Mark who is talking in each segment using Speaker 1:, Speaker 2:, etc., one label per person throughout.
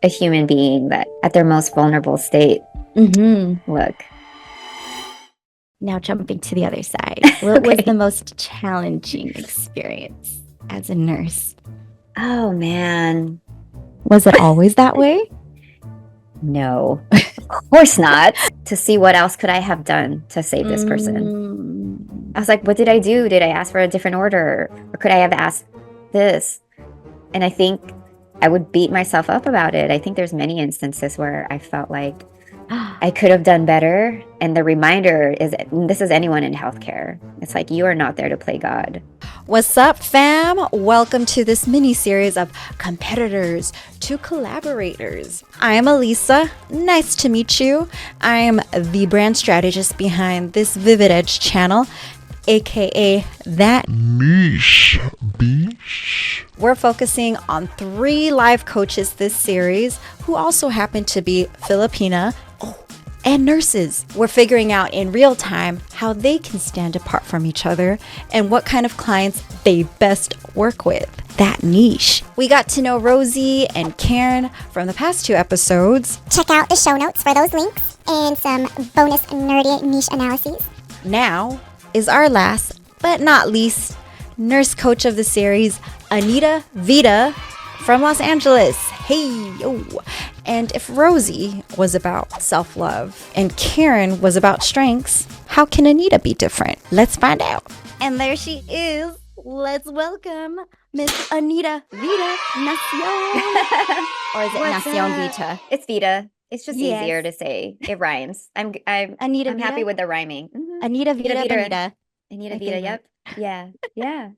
Speaker 1: a human being that at their most vulnerable state. Look.
Speaker 2: Now jumping to the other side. What was the most challenging experience as a nurse?
Speaker 1: Oh, man.
Speaker 2: Was it always that way?
Speaker 1: No, of course not. To see what else could I have done to save this person. I was like, what did I do? Did I ask for a different order? Or could I have asked this? And I think I would beat myself up about it. I think there's many instances where I felt like I could have done better. And the reminder is, this is anyone in healthcare. It's like, you are not there to play God.
Speaker 2: What's up, fam? Welcome to this mini series of competitors to collaborators. I'm Elisa. Nice to meet you. I'm the brand strategist behind this Vivid Edge channel, aka that
Speaker 3: niche beach.
Speaker 2: We're focusing on 3 live coaches this series who also happen to be Filipina and nurses. We're figuring out in real time how they can stand apart from each other and what kind of clients they best work with. That niche. We got to know Rosie and Karen from the past 2 episodes.
Speaker 4: Check out the show notes for those links and some bonus nerdy niche analyses.
Speaker 2: Now is our last but not least nurse coach of the series, Anita Vita from Los Angeles. Hey, yo. And if Rosie was about self-love and Karen was about strengths, how can Anita be different? Let's find out. And there she is. Let's welcome Miss Anita Vita Nacion. Or is it Nacion Vita?
Speaker 1: It's Vita. It's just easier to say. It rhymes. I'm
Speaker 2: Anita
Speaker 1: I'm
Speaker 2: Vita?
Speaker 1: happy with the rhyming.
Speaker 2: Anita Vita Bonita.
Speaker 1: Anita
Speaker 2: My
Speaker 1: Vita,
Speaker 2: favorite.
Speaker 1: yep. Yeah.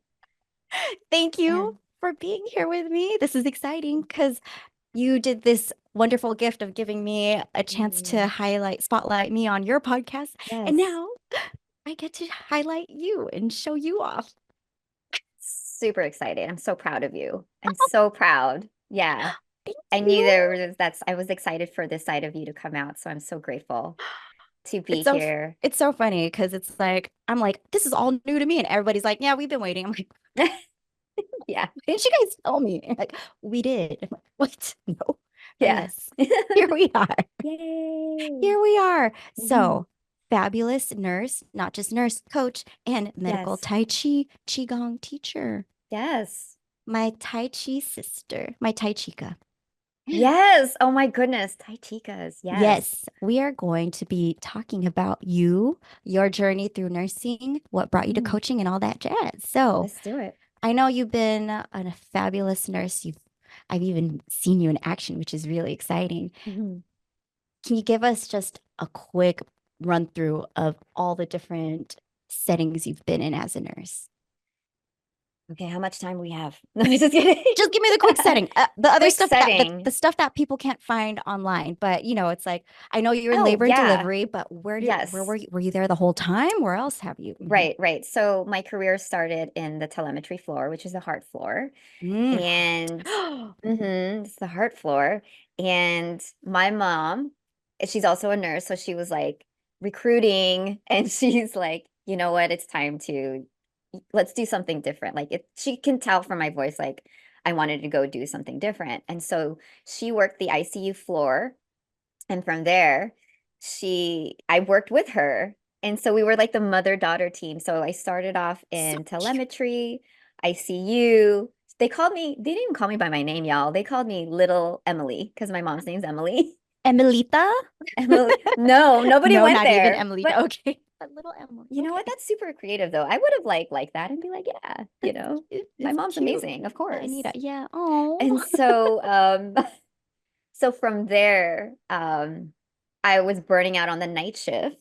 Speaker 2: Thank you for being here with me. This is exciting because you did this wonderful gift of giving me a chance to spotlight me on your podcast.
Speaker 1: Yes.
Speaker 2: And now I get to highlight you and show you off.
Speaker 1: Super excited. I'm so proud of you. I'm so proud. Yeah.
Speaker 2: Thank
Speaker 1: I knew
Speaker 2: you.
Speaker 1: I was excited for this side of you to come out. So I'm so grateful to be
Speaker 2: It's so
Speaker 1: here.
Speaker 2: It's so funny because it's like, I'm like, this is all new to me. And everybody's like, yeah, we've been waiting. I'm like,
Speaker 1: Yeah.
Speaker 2: didn't you guys tell me? And like, we did. I'm like, what? No. But
Speaker 1: Yeah.
Speaker 2: yes. Here we are.
Speaker 1: Yay.
Speaker 2: Here we are. So, fabulous nurse, not just nurse, coach, and medical
Speaker 1: Yes.
Speaker 2: Tai Chi Qigong teacher.
Speaker 1: Yes.
Speaker 2: My Tai Chi sister, my Tai Chica.
Speaker 1: Yes. Oh my goodness. Tai Chicas.
Speaker 2: Yes, we are going to be talking about you, your journey through nursing, what brought you to coaching, and all that jazz. So,
Speaker 1: Let's do it.
Speaker 2: I know you've been a fabulous nurse. I've even seen you in action, which is really exciting. Can you give us just a quick run through of all the different settings you've been in as a nurse?
Speaker 1: Okay, how much time we have? No, just kidding.
Speaker 2: Just give me the quick setting. The other
Speaker 1: Quick
Speaker 2: stuff,
Speaker 1: setting.
Speaker 2: the stuff that people can't find online. But it's like, I know you're in
Speaker 1: Oh,
Speaker 2: labor and
Speaker 1: yeah.
Speaker 2: delivery, but where
Speaker 1: Yes.
Speaker 2: were you? Were you there the whole time? Where else have you?
Speaker 1: Right. So my career started in the telemetry floor, which is the heart floor. And it's the heart floor. And my mom, she's also a nurse, so she was like recruiting, and she's like, you know what, it's time to let's do something different. Like she can tell from my voice, like I wanted to go do something different. And so she worked the ICU floor. And from there, I worked with her. And so we were like the mother-daughter team. So I started off in telemetry, ICU. They didn't even call me by my name, y'all. They called me Little Emily because my mom's name's Emily.
Speaker 2: Emilita?
Speaker 1: Emily. No, nobody
Speaker 2: No,
Speaker 1: went
Speaker 2: not
Speaker 1: there.
Speaker 2: even Emilita.
Speaker 1: But
Speaker 2: Okay. But little Emily.
Speaker 1: you know what? That's super creative, though. I would have liked that and be like, yeah, my
Speaker 2: It's
Speaker 1: mom's
Speaker 2: cute.
Speaker 1: amazing, of course.
Speaker 2: Anita. Yeah. Oh.
Speaker 1: And so, so from there, I was burning out on the night shift,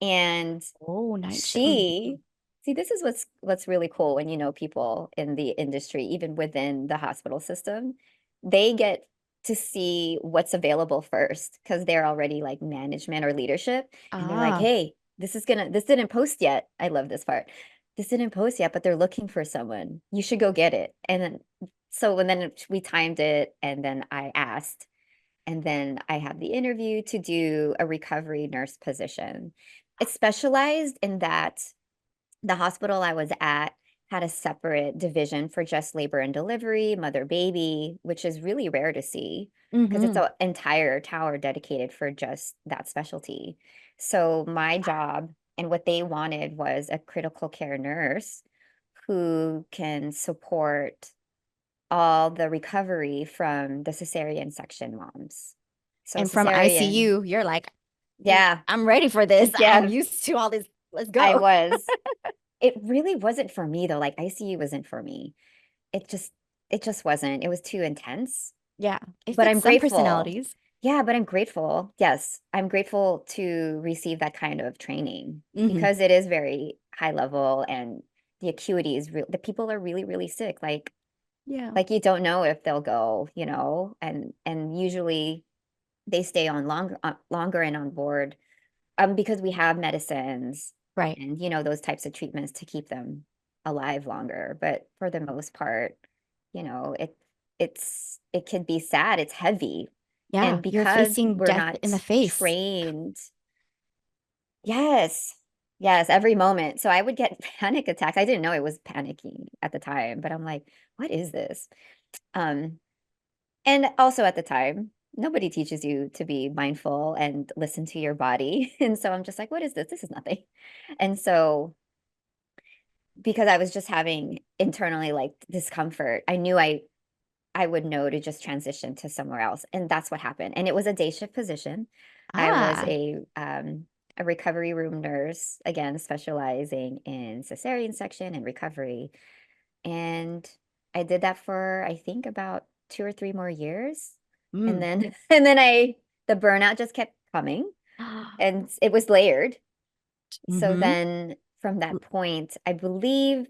Speaker 1: and
Speaker 2: night shift.
Speaker 1: see, this is what's really cool when you know people in the industry, even within the hospital system, they get to see what's available first because they're already like management or leadership, and they're like, hey, this didn't post yet. I love this part. This didn't post yet, but they're looking for someone. You should go get it. And then we timed it, and then I asked. And then I had the interview to do a recovery nurse position. It's specialized in that the hospital I was at had a separate division for just labor and delivery, mother baby, which is really rare to see because it's
Speaker 2: Mm-hmm.
Speaker 1: an entire tower dedicated for just that specialty. So my job and what they wanted was a critical care nurse who can support all the recovery from the cesarean section moms. So
Speaker 2: And from
Speaker 1: cesarean,
Speaker 2: ICU, you're like,
Speaker 1: yeah,
Speaker 2: I'm ready for this. I'm
Speaker 1: yeah,
Speaker 2: used to all this. Let's
Speaker 1: I
Speaker 2: go.
Speaker 1: was. It really wasn't for me though. Like ICU wasn't for me. It just it just wasn't. It was too intense.
Speaker 2: Yeah. It
Speaker 1: But
Speaker 2: fits
Speaker 1: I'm
Speaker 2: some
Speaker 1: grateful.
Speaker 2: personalities.
Speaker 1: Yeah, but I'm grateful. Yes, I'm grateful to receive that kind of training
Speaker 2: Mm-hmm.
Speaker 1: because it is very high level and the acuity is real. The people are really, really sick.
Speaker 2: Yeah.
Speaker 1: Like you don't know if they'll go, and usually they stay on longer and on board because we have medicines
Speaker 2: Right.
Speaker 1: and those types of treatments to keep them alive longer. But for the most part, it can be sad, it's heavy.
Speaker 2: Yeah.
Speaker 1: And
Speaker 2: You're
Speaker 1: because
Speaker 2: facing
Speaker 1: we're
Speaker 2: death in the
Speaker 1: not
Speaker 2: face.
Speaker 1: trained, yes, yes, every moment. So I would get panic attacks. I didn't know it was panicking at the time, but I'm like, what is this? Um, and also at the time, nobody teaches you to be mindful and listen to your body. And so I'm just like, what is this? This is nothing. And so because I was just having internally like discomfort, I knew I would know to just transition to somewhere else. And that's what happened. And it was a day shift position. I was
Speaker 2: Ah.
Speaker 1: a recovery room nurse, again, specializing in cesarean section and recovery. And I did that for I think about 2 or 3 more years. And
Speaker 2: Mm.
Speaker 1: then and then the burnout just kept coming and it was layered. So
Speaker 2: Mm-hmm.
Speaker 1: then from that point, I believe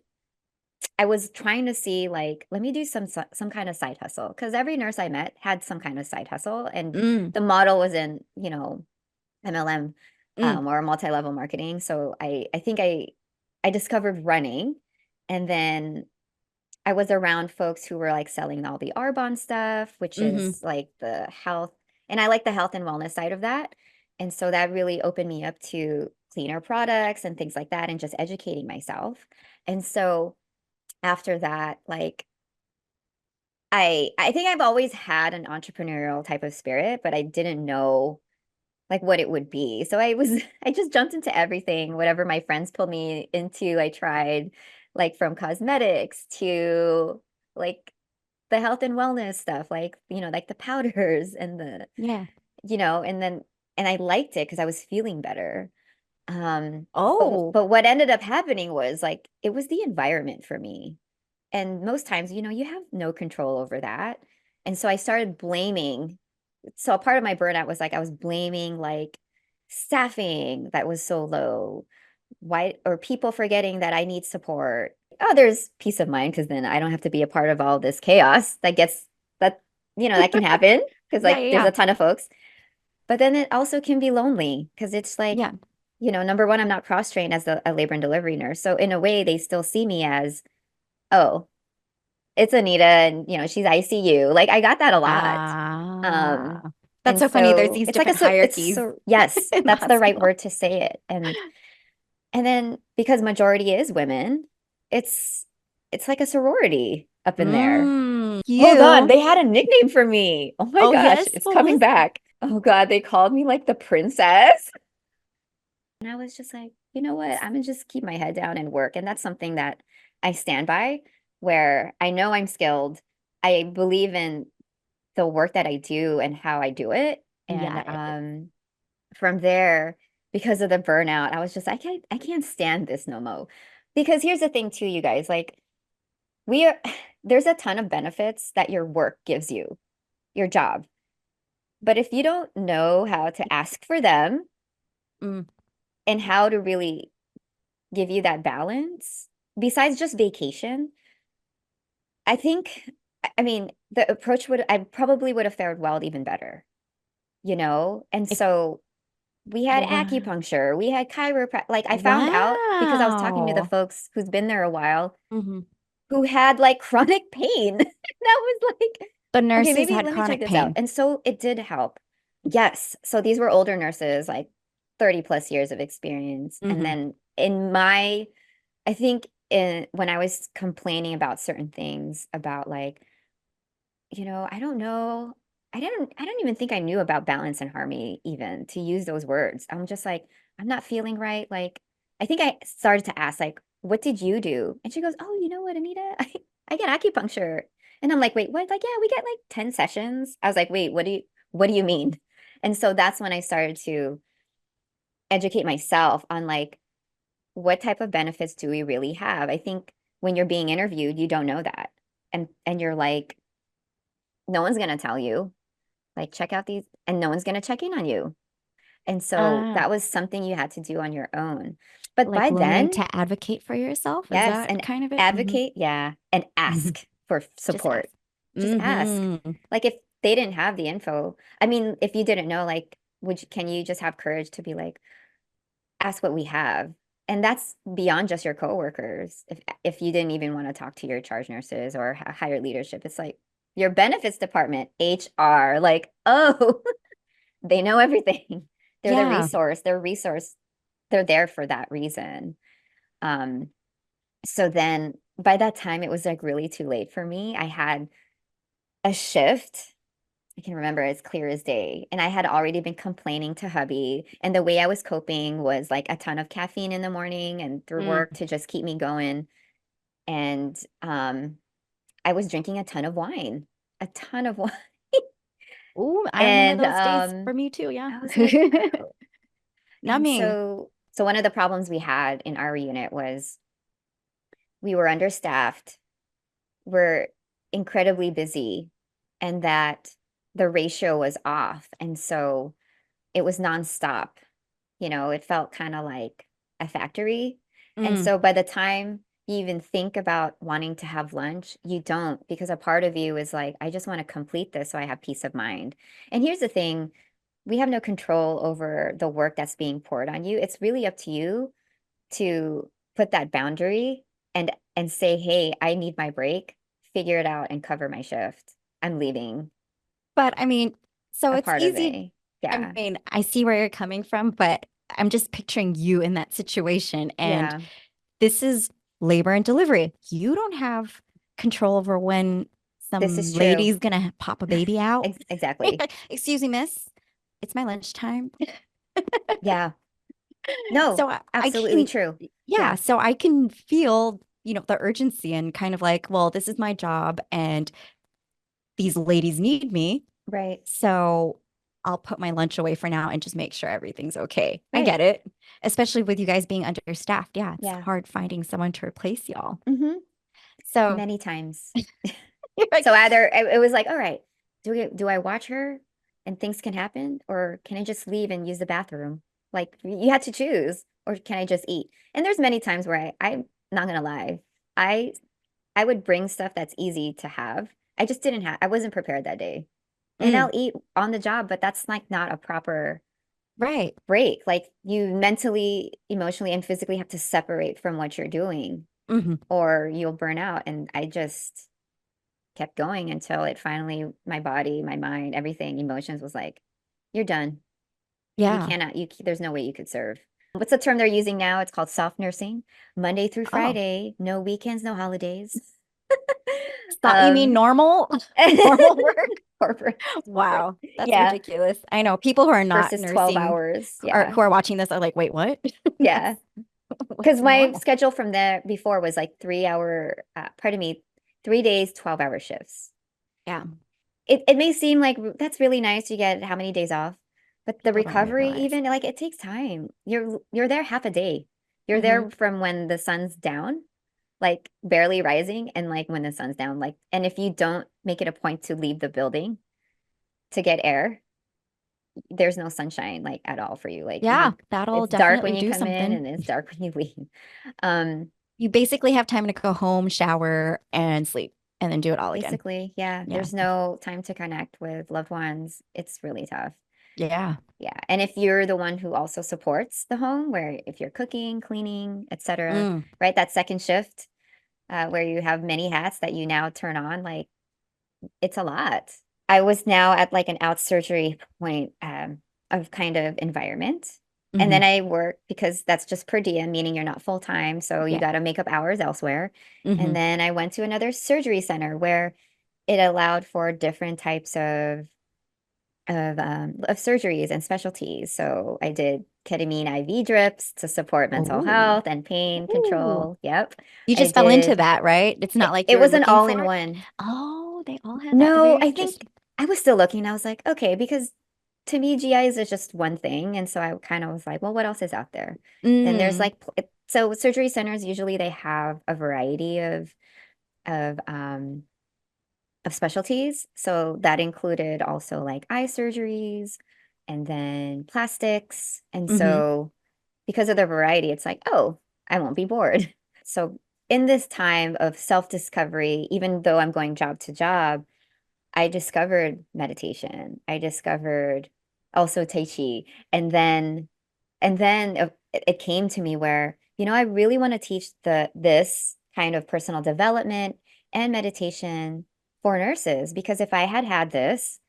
Speaker 1: I was trying to see like, let me do some kind of side hustle because every nurse I met had some kind of side hustle, and
Speaker 2: Mm.
Speaker 1: the model was in, MLM
Speaker 2: Mm.
Speaker 1: or multi-level marketing. So I think I discovered running, and then I was around folks who were like selling all the Arbonne stuff, which
Speaker 2: Mm-hmm.
Speaker 1: is like the health, and I like the health and wellness side of that. And so that really opened me up to cleaner products and things like that and just educating myself. And so after that, like I think I've always had an entrepreneurial type of spirit, but I didn't know like what it would be. So I just jumped into everything, whatever my friends pulled me into. I tried like from cosmetics to like the health and wellness stuff, like, like the powders and
Speaker 2: Yeah.
Speaker 1: and I liked it because I was feeling better. But
Speaker 2: Oh.
Speaker 1: but what ended up happening was like it was the environment for me. And most times, you have no control over that. And so I started blaming. So a part of my burnout was like I was blaming like staffing that was so low. Why or people forgetting that I need support. Oh, there's peace of mind because then I don't have to be a part of all this chaos that that can happen because
Speaker 2: Yeah,
Speaker 1: like
Speaker 2: yeah,
Speaker 1: there's
Speaker 2: yeah.
Speaker 1: a ton of folks. But then it also can be lonely because it's like,
Speaker 2: Yeah.
Speaker 1: number one, I'm not cross-trained as a labor and delivery nurse. So in a way, they still see me as, oh, it's Anita and she's ICU. Like I got that a lot.
Speaker 2: Ah. That's
Speaker 1: And
Speaker 2: so funny. There's
Speaker 1: so
Speaker 2: these
Speaker 1: it's like a
Speaker 2: different
Speaker 1: so it's
Speaker 2: hierarchies
Speaker 1: so yes,
Speaker 2: in the
Speaker 1: that's the right
Speaker 2: hospital.
Speaker 1: word to say it. And then because majority is women, it's it's like a sorority up in there. Hold on,
Speaker 2: You.
Speaker 1: they had a nickname for me. Oh my
Speaker 2: Oh,
Speaker 1: gosh,
Speaker 2: yes.
Speaker 1: it's
Speaker 2: What
Speaker 1: coming
Speaker 2: was
Speaker 1: back. Oh God, they called me like the princess. And I was just like, you know what? I'm gonna just keep my head down and work. And that's something that I stand by, where I know I'm skilled. I believe in the work that I do and how I do it. And
Speaker 2: Yeah.
Speaker 1: from there, because of the burnout, I was just I can't stand this no more. Because here's the thing too, you guys, like we are there's a ton of benefits that your work gives you, your job. But if you don't know how to ask for them
Speaker 2: Mm.
Speaker 1: and how to really give you that balance, besides just vacation, I think, I mean, the approach I probably would have fared well even better, And
Speaker 2: If
Speaker 1: so we had
Speaker 2: Wow.
Speaker 1: acupuncture, we had chiropractic. Like I found out because I was talking to the
Speaker 2: Wow.
Speaker 1: folks who's been there a while
Speaker 2: Hmm.
Speaker 1: who had like chronic pain. That was like,
Speaker 2: The
Speaker 1: okay,
Speaker 2: nurses
Speaker 1: maybe
Speaker 2: had
Speaker 1: let me check
Speaker 2: chronic
Speaker 1: this out.
Speaker 2: pain.
Speaker 1: And so it did help. Yes. So these were older nurses, like 30 plus years of experience. And
Speaker 2: Hmm.
Speaker 1: then I think when I was complaining about certain things about like, I don't know. I don't even think I knew about balance and harmony even to use those words. I'm just like, I'm not feeling right. Like, I think I started to ask, like, what did you do? And she goes, oh, you know what, Anita? I get acupuncture. And I'm like, wait, what? Like, yeah, we get like 10 sessions. I was like, wait, what do you mean? And so that's when I started to educate myself on like what type of benefits do we really have? I think when you're being interviewed, you don't know that. And you're like, no one's gonna tell you. Like, check out these, and no one's gonna check in on you. And so
Speaker 2: Ah,
Speaker 1: that was something you had to do on your own. But
Speaker 2: like
Speaker 1: by
Speaker 2: learning
Speaker 1: then,
Speaker 2: to advocate for yourself. Is
Speaker 1: yes,
Speaker 2: that
Speaker 1: and
Speaker 2: kind of it?
Speaker 1: advocate, yeah, and ask for
Speaker 2: Just
Speaker 1: support.
Speaker 2: ask.
Speaker 1: Just ask.
Speaker 2: Mm-hmm.
Speaker 1: Like if they didn't have the info, I mean, if you didn't know, like, can you just have courage to be like, ask what we have? And that's beyond just your coworkers. If you didn't even want to talk to your charge nurses or higher leadership, it's like your benefits department, HR, like, oh, they know everything. They're the
Speaker 2: Yeah.
Speaker 1: resource. They're resource. They're there for that reason. Um, so then by that time, it was like really too late for me. I had a shift. I can remember as clear as day. And I had already been complaining to hubby. And the way I was coping was like a ton of caffeine in the morning and through
Speaker 2: Mm.
Speaker 1: work to just keep me going. And I was drinking a ton of wine, a ton of wine.
Speaker 2: Ooh, I remember
Speaker 1: And
Speaker 2: those days for me too. Yeah.
Speaker 1: I was like, oh. And
Speaker 2: Numbing.
Speaker 1: so one of the problems we had in our unit was we were understaffed, we're incredibly busy, and that the ratio was off. And so it was nonstop. It felt kind of like a factory. And
Speaker 2: Mm.
Speaker 1: so by the time you even think about wanting to have lunch, you don't, because a part of you is like, I just want to complete this so I have peace of mind. And here's the thing, we have no control over the work that's being poured on you. It's really up to you to put that boundary and say, "Hey, I need my break. Figure it out and cover my shift. I'm leaving
Speaker 2: But I mean, so
Speaker 1: a
Speaker 2: it's
Speaker 1: part of
Speaker 2: easy.
Speaker 1: it."
Speaker 2: I
Speaker 1: Yeah.
Speaker 2: mean, I see where you're coming from, but I'm just picturing you in that situation. And
Speaker 1: Yeah.
Speaker 2: this is labor and delivery. You don't have control over when
Speaker 1: This is
Speaker 2: some
Speaker 1: true.
Speaker 2: lady's gonna pop a baby out.
Speaker 1: Exactly.
Speaker 2: Excuse me, miss. It's my lunchtime.
Speaker 1: Yeah. No,
Speaker 2: So I
Speaker 1: absolutely
Speaker 2: can,
Speaker 1: true.
Speaker 2: yeah,
Speaker 1: Yeah.
Speaker 2: so I can feel, the urgency and kind of like, well, this is my job and these ladies need me.
Speaker 1: Right.
Speaker 2: So I'll put my lunch away for now and just make sure everything's okay. I
Speaker 1: Right.
Speaker 2: get it. Especially with you guys being understaffed. Yeah, it's
Speaker 1: Yeah.
Speaker 2: hard finding someone to replace y'all.
Speaker 1: Hmm.
Speaker 2: So
Speaker 1: Many times.
Speaker 2: you're like,
Speaker 1: So either it was like, all right, do I watch her and things can happen, or can I just leave and use the bathroom? Like you had to choose, or can I just eat? And there's many times where I'm not gonna lie, I I would bring stuff that's easy to have. I wasn't prepared that day. And
Speaker 2: mm,
Speaker 1: I'll eat on the job, but that's like not a proper
Speaker 2: right.
Speaker 1: break. Like you mentally, emotionally, and physically have to separate from what you're doing,
Speaker 2: Hmm.
Speaker 1: or you'll burn out. And I just kept going until it finally, my body, my mind, everything, emotions was like, you're done. You
Speaker 2: Yeah.
Speaker 1: cannot, there's no way you could serve. What's the term they're using now? It's called soft nursing, Monday through
Speaker 2: Oh,
Speaker 1: Friday, no weekends, no holidays.
Speaker 2: stop. You mean
Speaker 1: Um,
Speaker 2: normal? Normal work?
Speaker 1: corporate,
Speaker 2: Wow, that's
Speaker 1: yeah,
Speaker 2: ridiculous. I know people who are not
Speaker 1: versus 12
Speaker 2: nursing
Speaker 1: hours.
Speaker 2: or
Speaker 1: Yeah.
Speaker 2: who are watching this are like, wait, what?
Speaker 1: Yeah. Because
Speaker 2: What's
Speaker 1: my
Speaker 2: normal?
Speaker 1: schedule from there before was like 3 hour, pardon me, 3 days, 12-hour shifts.
Speaker 2: Yeah,
Speaker 1: It may seem like that's really nice. You get how many days off, but the
Speaker 2: people don't
Speaker 1: recovery,
Speaker 2: realize.
Speaker 1: even like it takes time. You're there half a day. You're
Speaker 2: Hmm.
Speaker 1: there from when the sun's down, like barely rising, and like when the sun's down, like, and if you don't make it a point to leave the building to get air, there's no sunshine like at all for you. Like
Speaker 2: Yeah, that'll
Speaker 1: it's dark when
Speaker 2: definitely
Speaker 1: you
Speaker 2: do
Speaker 1: come in
Speaker 2: something.
Speaker 1: and it's dark when you leave. Um,
Speaker 2: You basically have time to go home, shower, and sleep, and then do it all again.
Speaker 1: Basically, yeah,
Speaker 2: Yeah.
Speaker 1: there's no time to connect with loved ones. It's really tough.
Speaker 2: Yeah.
Speaker 1: Yeah. And if you're the one who also supports the home, where if you're cooking, cleaning, etc.,
Speaker 2: Mm.
Speaker 1: right? That second shift, where you have many hats that you now turn on, like it's a lot. I was now at like an out surgery point of kind of environment. And
Speaker 2: Mm-hmm.
Speaker 1: then I work because that's just per diem, meaning you're not full time. So you
Speaker 2: Yeah.
Speaker 1: got to make up hours elsewhere.
Speaker 2: Mm-hmm.
Speaker 1: And then I went to another surgery center where it allowed for different types of surgeries and specialties. So I did ketamine IV drips to support mental
Speaker 2: Oh.
Speaker 1: health and pain
Speaker 2: Ooh.
Speaker 1: control. Yep.
Speaker 2: You
Speaker 1: I
Speaker 2: just fell into
Speaker 1: did.
Speaker 2: that, right? It's not like
Speaker 1: It
Speaker 2: you're
Speaker 1: was an
Speaker 2: looking
Speaker 1: all in
Speaker 2: for.
Speaker 1: one.
Speaker 2: Oh, they all have that.
Speaker 1: No,
Speaker 2: Very
Speaker 1: I think
Speaker 2: interesting.
Speaker 1: I was still looking. I was like, okay, because to me, GIs is just one thing. And so I kind of was like, well, what else is out there? Then there's
Speaker 2: Mm.
Speaker 1: like, so surgery centers usually they have a variety of um of specialties. So that included also like eye surgeries and then plastics. And
Speaker 2: Mm-hmm.
Speaker 1: so because of the variety, it's like, oh, I won't be bored. So in this time of self-discovery, even though I'm going job to job, I discovered meditation. I discovered also Tai Chi. And then it came to me where, I really want to teach this kind of personal development and meditation for nurses because if I had had this,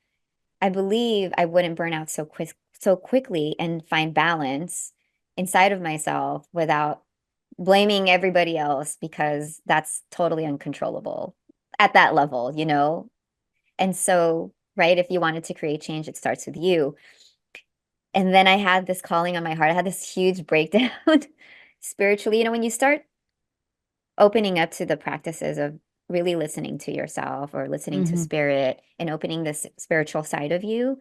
Speaker 1: I believe I wouldn't burn out so quickly and find balance inside of myself without blaming everybody else because that's totally uncontrollable at that level. And so, right, if you wanted to create change, it starts with you. And then I had this calling on my heart. I had this huge breakdown spiritually. When you start opening up to the practices of really listening to yourself or listening to
Speaker 2: Mm-hmm.
Speaker 1: spirit and opening this spiritual side of you,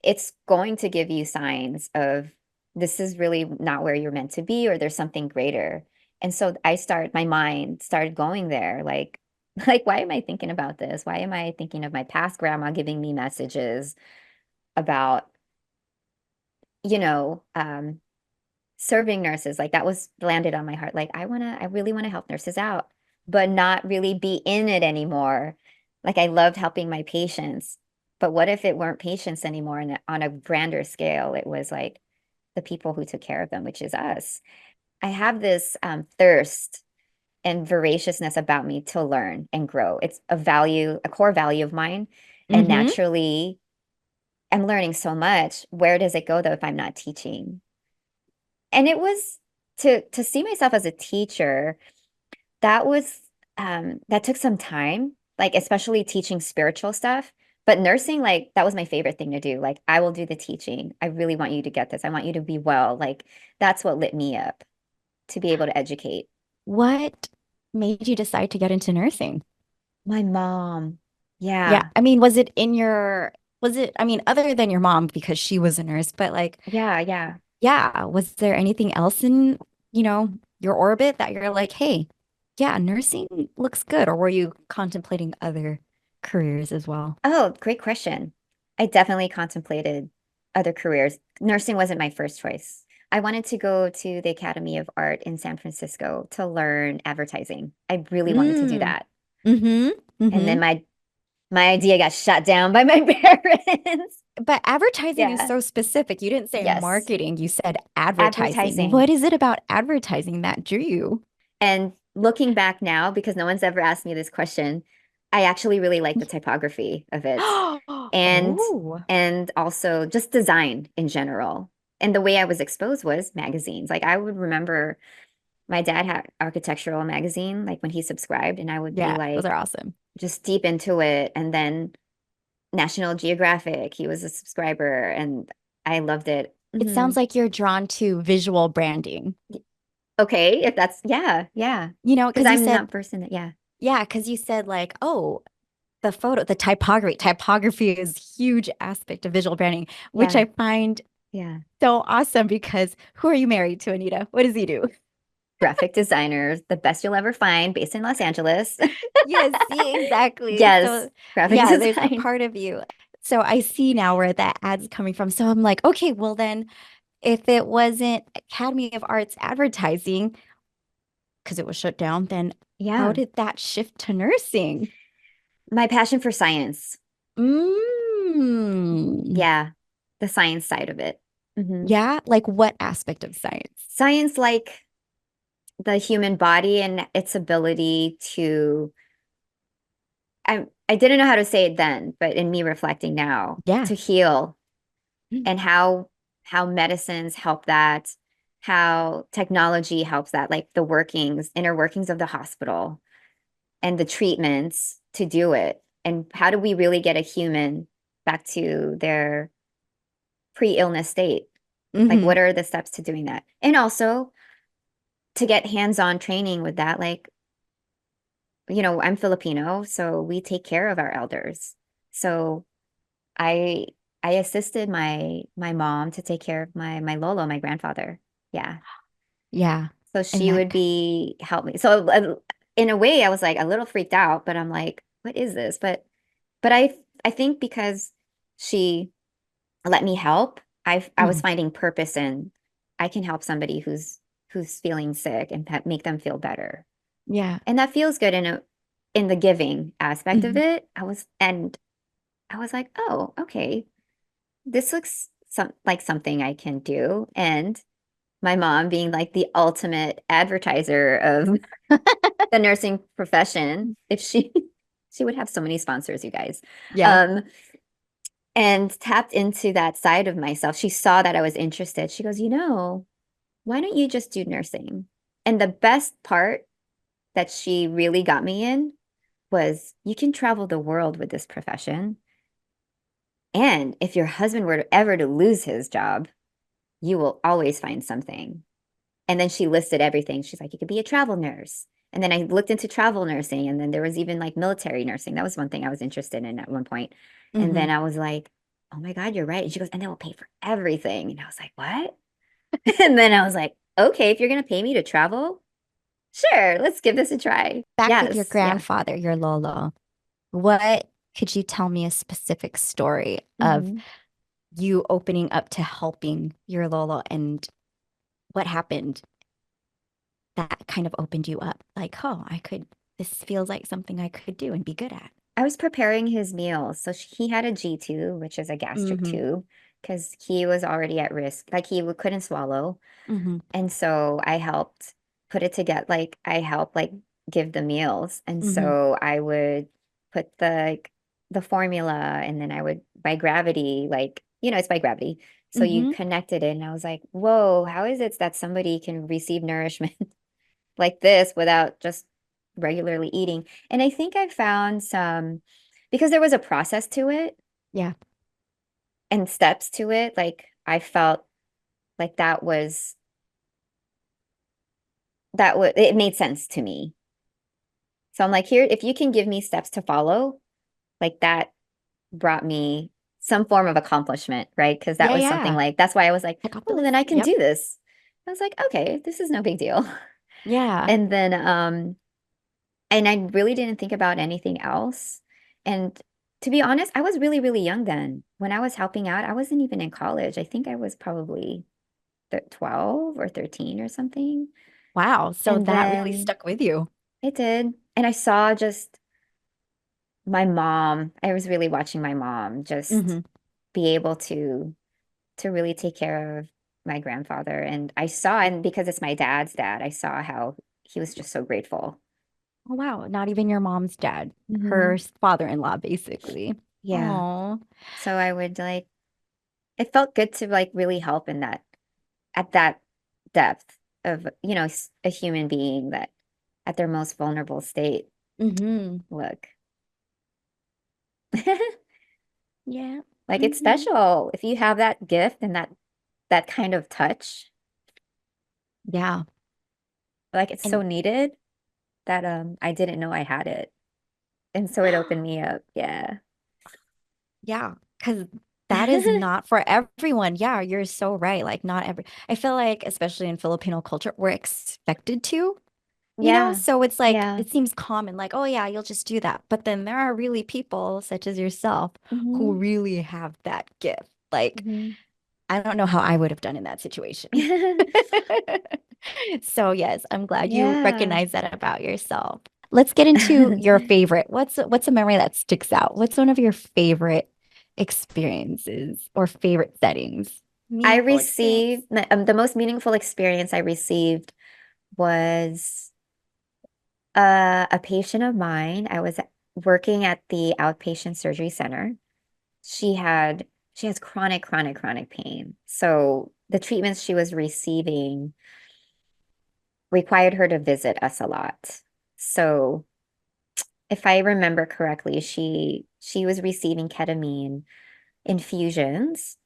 Speaker 1: it's going to give you signs of this is really not where you're meant to be or there's something greater. And so my mind started going there like why am I thinking about this? Why am I thinking of my past grandma giving me messages about, you know, um, serving nurses? Like that was landed on my heart. Like I really want to help nurses out, but not really be in it anymore. Like I loved helping my patients, but what if it weren't patients anymore and on a grander scale, it was like the people who took care of them, which is us. I have this thirst and voraciousness about me to learn and grow. It's a core value of mine. And
Speaker 2: Mm-hmm.
Speaker 1: naturally, I'm learning so much. Where does it go though if I'm not teaching? And it was to see myself as a teacher, that was that took some time, like especially teaching spiritual stuff. But nursing, like that was my favorite thing to do. Like I will do the teaching. I really want you to get this. I want you to be well. Like that's what lit me up to be able to educate.
Speaker 2: What made you decide to get into nursing?
Speaker 1: My mom.
Speaker 2: Yeah.
Speaker 1: Yeah.
Speaker 2: I mean, I mean, other than your mom because she was a nurse, but like,
Speaker 1: Yeah, yeah.
Speaker 2: yeah, was there anything else in, you know, your orbit that you're like, hey, yeah, nursing looks good? Or were you contemplating other careers as well?
Speaker 1: Oh, great question. I definitely contemplated other careers. Nursing wasn't my first choice. I wanted to go to the Academy of Art in San Francisco to learn advertising. I really wanted to do
Speaker 2: Mm.
Speaker 1: that.
Speaker 2: Mm-hmm.
Speaker 1: And
Speaker 2: Mm-hmm.
Speaker 1: then my idea got shut down by my parents.
Speaker 2: But advertising is
Speaker 1: Yeah.
Speaker 2: so specific. You didn't say
Speaker 1: Yes.
Speaker 2: marketing, you said advertising.
Speaker 1: Advertising.
Speaker 2: What is it about advertising that drew you?
Speaker 1: And looking back now, because no one's ever asked me this question, I actually really like the typography of it. and
Speaker 2: Oh,
Speaker 1: and also just design in general. And the way I was exposed was magazines. Like I would remember my dad had architectural magazine, like when he subscribed, and I would be
Speaker 2: yeah, those are
Speaker 1: like
Speaker 2: awesome.
Speaker 1: just deep into it. And then National Geographic, he was a subscriber, and I loved it.
Speaker 2: It sounds like you're drawn to visual branding,
Speaker 1: Okay, if that's yeah. Because
Speaker 2: because you
Speaker 1: I'm
Speaker 2: said,
Speaker 1: not versed in it. Yeah,
Speaker 2: yeah, because you said like, oh, the typography. Typography is a huge aspect of visual branding, which
Speaker 1: yeah,
Speaker 2: I find
Speaker 1: yeah.
Speaker 2: so awesome because who are you married to, Anita? What does he do?
Speaker 1: Graphic designers, the best you'll ever find, based in Los Angeles.
Speaker 2: Yes, see, exactly.
Speaker 1: Yes,
Speaker 2: So,
Speaker 1: graphic
Speaker 2: yeah, there's a
Speaker 1: design.
Speaker 2: part of you. So I see now where that ad's coming from. So I'm like, okay, well then, if it wasn't Academy of Arts advertising, because it was shut down, then how
Speaker 1: Yeah.
Speaker 2: did that shift to nursing?
Speaker 1: My passion for science.
Speaker 2: Mm.
Speaker 1: Yeah, the science side of it.
Speaker 2: Yeah, like what aspect of science?
Speaker 1: Science, like the human body and its ability to, I didn't know how to say it then, but in me reflecting now,
Speaker 2: Yeah.
Speaker 1: to heal and how medicines help that, how technology helps that, like the workings, inner workings of the hospital and the treatments to do it. And how do we really get a human back to their pre-illness state? Like,
Speaker 2: Mm-hmm.
Speaker 1: what are the steps to doing that? And also to get hands-on training with that, like, I'm Filipino, so we take care of our elders. So I I assisted my mom to take care of my lolo, my grandfather. Yeah.
Speaker 2: Yeah.
Speaker 1: So
Speaker 2: And
Speaker 1: she
Speaker 2: that,
Speaker 1: would be help me. So in a way, I was like a little freaked out, but I'm like, what is this? But I think because she let me help, I was
Speaker 2: mhm.
Speaker 1: finding purpose in I can help somebody who's feeling sick and make them feel better.
Speaker 2: Yeah.
Speaker 1: And that feels good in the giving aspect of
Speaker 2: Mhm.
Speaker 1: it. I was like, oh, okay, this looks like something I can do. And my mom being like the ultimate advertiser of the nursing profession, if she would have so many sponsors, you guys.
Speaker 2: Yeah.
Speaker 1: Um, and tapped into that side of myself. She saw that I was interested. She goes, why don't you just do nursing? And the best part that she really got me in was you can travel the world with this profession. And if your husband were ever to lose his job, you will always find something. And then she listed everything. She's like, you could be a travel nurse. And then I looked into travel nursing, and then there was even like military nursing. That was one thing I was interested in at one point. And
Speaker 2: Mm-hmm.
Speaker 1: then I was like, oh my God, you're right. And she goes, and they will pay for everything. And I was like, what? And then I was like, okay, if you're going to pay me to travel, sure, let's give this a try.
Speaker 2: Back with your
Speaker 1: Yes. Yeah.
Speaker 2: grandfather, your Lolo. What could you tell me a specific story of
Speaker 1: Hmm.
Speaker 2: you opening up to helping your Lolo and what happened that kind of opened you up? Like, oh, this feels like something I could do and be good at.
Speaker 1: I was preparing his meals. So he had a G-tube, which is a gastric
Speaker 2: Mm-hmm.
Speaker 1: tube, because he was already at risk. Like couldn't swallow.
Speaker 2: Mm-hmm.
Speaker 1: And so I helped put it together. Like I helped like give the meals. And
Speaker 2: Mm-hmm.
Speaker 1: so I would put the formula and then I would by gravity, like, it's by gravity. So you
Speaker 2: Mm-hmm.
Speaker 1: connected it and I was like, whoa, how is it that somebody can receive nourishment like this without just regularly eating? And I think I found because there was a process to it
Speaker 2: Yeah.
Speaker 1: and steps to it, like I felt like that was it made sense to me. So I'm like, here, if you can give me steps to follow, like that brought me some form of accomplishment, right? Because that
Speaker 2: Yeah,
Speaker 1: was something
Speaker 2: yeah.
Speaker 1: like, that's why I was like,
Speaker 2: Check off the
Speaker 1: oh,
Speaker 2: list.
Speaker 1: then I can
Speaker 2: Yep.
Speaker 1: do this. I was like, okay, this is no big deal.
Speaker 2: Yeah.
Speaker 1: And then, and I really didn't think about anything else. And to be honest, I was really, really young then. When I was helping out, I wasn't even in college. I think I was probably 12 or 13 or something.
Speaker 2: Wow. So
Speaker 1: And
Speaker 2: that really
Speaker 1: then
Speaker 2: stuck with you.
Speaker 1: it did. And I saw just my mom, I was really watching my mom just
Speaker 2: Mm-hmm.
Speaker 1: be able to really take care of my grandfather. And I saw, and because it's my dad's dad, I saw how he was just so grateful.
Speaker 2: Oh, wow. Not even your mom's dad, her
Speaker 1: Hmm.
Speaker 2: father-in-law, basically.
Speaker 1: Yeah.
Speaker 2: Oh.
Speaker 1: So I would like, it felt good to like really help in that, at that depth of, a human being that at their most vulnerable state.
Speaker 2: Mm-hmm.
Speaker 1: Look,
Speaker 2: Yeah.
Speaker 1: like it's
Speaker 2: Mm-hmm.
Speaker 1: special if you have that gift and that kind of touch.
Speaker 2: Yeah.
Speaker 1: Like it's
Speaker 2: And
Speaker 1: so needed that I didn't know I had it. And so it opened me up. Yeah.
Speaker 2: yeah, because that is not for everyone. Yeah, you're so right. Like, not every, I feel like, especially in Filipino culture, we're expected to,
Speaker 1: Yeah.
Speaker 2: so it's like,
Speaker 1: Yeah.
Speaker 2: it seems common, like, oh, yeah, you'll just do that. But then there are really people such as yourself who
Speaker 1: Hmm.
Speaker 2: really have that gift. Like,
Speaker 1: Hmm.
Speaker 2: I don't know how I would have done in that situation. So yes, I'm glad you
Speaker 1: Yeah.
Speaker 2: recognize that about yourself. Let's get into your favorite. What's a memory that sticks out? What's one of your favorite experiences or favorite settings?
Speaker 1: I
Speaker 2: Meaningful experience.
Speaker 1: received the most meaningful experience I received was a patient of mine. I was working at the outpatient surgery center. She had she has chronic pain. So the treatments she was receiving required her to visit us a lot. So if I remember correctly, she was receiving ketamine infusions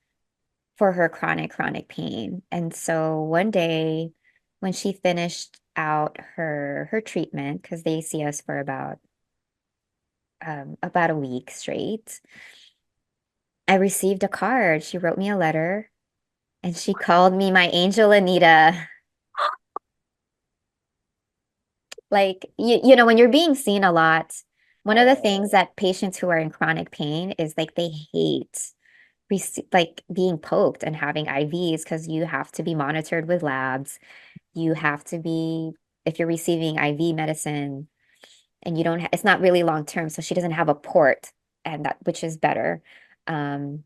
Speaker 1: for her chronic pain. And so one day when she finished out her treatment, because they see us for about a week straight, I received a card. She wrote me a letter and she called me my angel Anita. Like when you're being seen a lot, one of the things that patients who are in chronic pain is like they hate like being poked and having IVs because you have to be monitored with labs. You have to be, if you're receiving IV medicine and you don't it's not really long term, so she doesn't have a port, and that which is better. Um,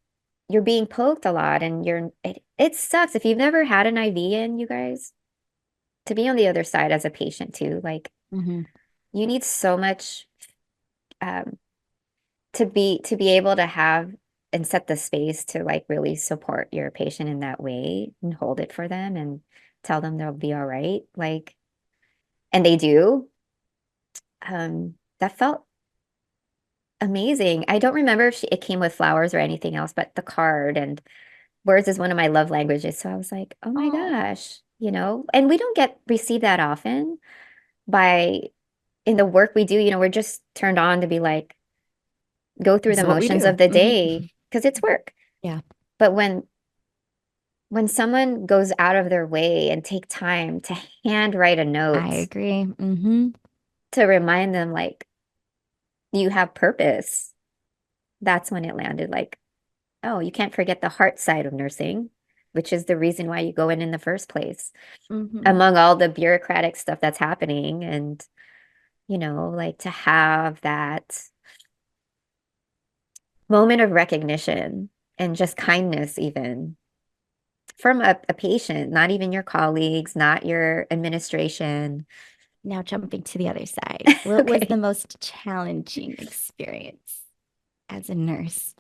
Speaker 1: you're being poked a lot and it sucks if you've never had an IV in, you guys, to be on the other side as a patient too. Like
Speaker 2: Mm-hmm.
Speaker 1: you need so much um to be able to have and set the space to like really support your patient in that way and hold it for them and tell them they'll be all right. Like, and they do. That felt amazing. I don't remember if it came with flowers or anything else, but the card and words is one of my love languages. So I was like, oh my
Speaker 2: Oh,
Speaker 1: gosh, and we don't get receive that often by in the work we do, we're just turned on to be like, go through
Speaker 2: this
Speaker 1: the
Speaker 2: is what we
Speaker 1: motions
Speaker 2: do.
Speaker 1: of the
Speaker 2: Hmm.
Speaker 1: day because it's work.
Speaker 2: Yeah,
Speaker 1: But when someone goes out of their way and take time to handwrite a
Speaker 2: I
Speaker 1: note
Speaker 2: agree. Hmm.
Speaker 1: to remind them like you have purpose, that's when it landed like, oh, you can't forget the heart side of nursing, which is the reason why you go in the first place,
Speaker 2: Hmm.
Speaker 1: among all the bureaucratic stuff that's happening. And, like to have that moment of recognition and just kindness, even from a patient, not even your colleagues, not your administration.
Speaker 2: Now jumping to the other side. What was the
Speaker 1: Okay.
Speaker 2: most challenging experience as a nurse?